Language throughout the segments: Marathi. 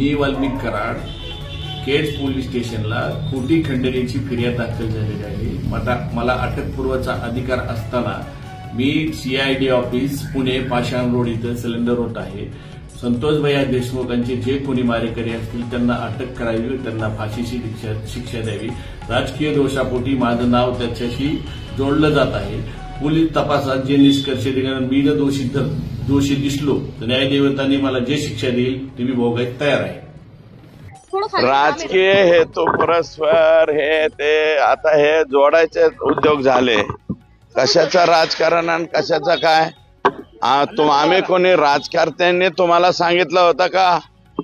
मी वाल्मिक कराड केज पोलीस स्टेशनला खोटी खंडणीची फिर्याद दाखल झालेली आहे। मला अटकपूर्वचा अधिकार असताना मी सीआयडी ऑफिस पुणे पाषाण रोड इथं सिलेंडर होत आहे। संतोष भैया देशमुखांचे जे कोणी मारेकरी असतील त्यांना अटक करावी, त्यांना फाशीची शिक्षा द्यावी। राजकीय दोषापोटी माझं नाव त्याच्याशी जोडलं जात आहे। पोलीस तपासात जे निष्कर्ष दिल्यानंतर मी जर दोषी दिसलो तर न्यायदेवतांनी मला जे शिक्षा देईल ती मी भोगायला तयार आहे। राजकीय हेतू परस्पर हे ते आता हे जोडायचे उद्योग झाले। कशाचं राजकारण आणि कशाचं काय? आम्ही कोणी राजकारत्यांनी तुम्हाला सांगितलं होतं का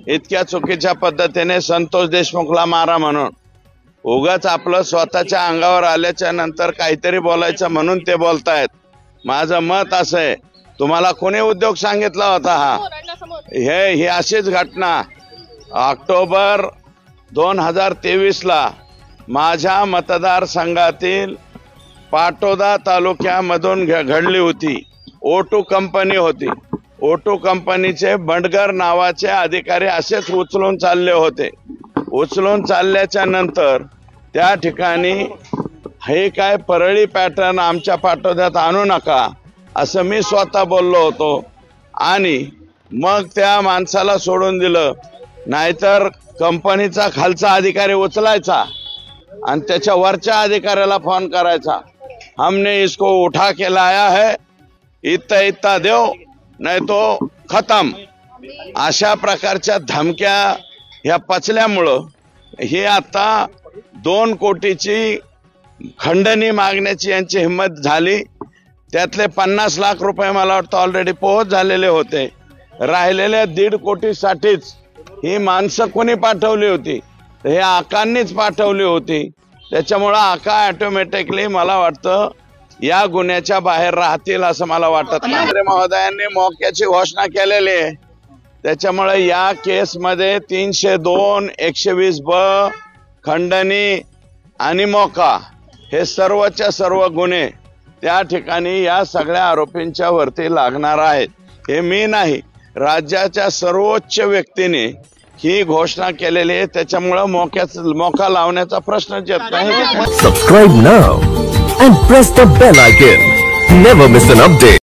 इतक्या चुकीच्या पद्धतीने संतोष देशमुखला मारा म्हणून? उगाच आपलं स्वतःच्या अंगावर आल्याच्या नंतर काहीतरी बोलायचं म्हणून ते बोलतायत। माझं मत असं आहे, तुम्हाला कोणी उद्योग सांगितला होता? ही अशीच घटना ऑक्टोबर 2023 ला माझ्या मतदारसंघातील पाटोदा तालुक्यामधून घडली होती। O2 कंपनी होती। O2 कंपनीचे बंडगर नावाचे अधिकारी असेच उचलून चालले होते। उचलून चालल्याच्या नंतर त्या ठिकाणी हे काय परळी पॅटर्न आमच्या पाटोद्यात आणू नका असं मी स्वतः बोललो होतो आणि मग त्या माणसाला सोडून दिलं। नाहीतर कंपनीचा खालचा अधिकारी उचलायचा आणि त्याच्या वरच्या अधिकाऱ्याला फोन करायचा, हमने इसको उठा के लाया है, इतना देव नाही तो खतम। अशा प्रकारच्या धमक्या ह्या पचल्यामुळं ही आता 2 कोटीची खंडणी मागण्याची यांची हिंमत झाली। त्यातले 50 लाख रुपये मला वाटतं ऑलरेडी पोहोच झालेले होते। राहिलेल्या 1.5 कोटीसाठीच ही माणसं कोणी पाठवली होती? हे आकांनीच पाठवली होती। त्याच्यामुळं आका ऑटोमॅटिकली मला वाटतं या गुन्ह्याच्या बाहेर राहतील असं मला वाटत नाही। मंत्री महोदयांनी मोक्याची घोषणा केलेली आहे। त्याच्यामुळे या केसमध्ये 302, 120B, खंडणी आणि मोका हे सर्वच्या सर्व गुन्हे त्या ठिकाणी या सगळ्या आरोपींच्या वरती लागणार आहेत। हे मी नाही, राज्याच्या सर्वोच्च व्यक्तीने ही घोषणा केलेली आहे। त्याच्यामुळे मोका लावण्याचा प्रश्नच येत नाही। Subscribe now and press the bell icon. Never miss an update.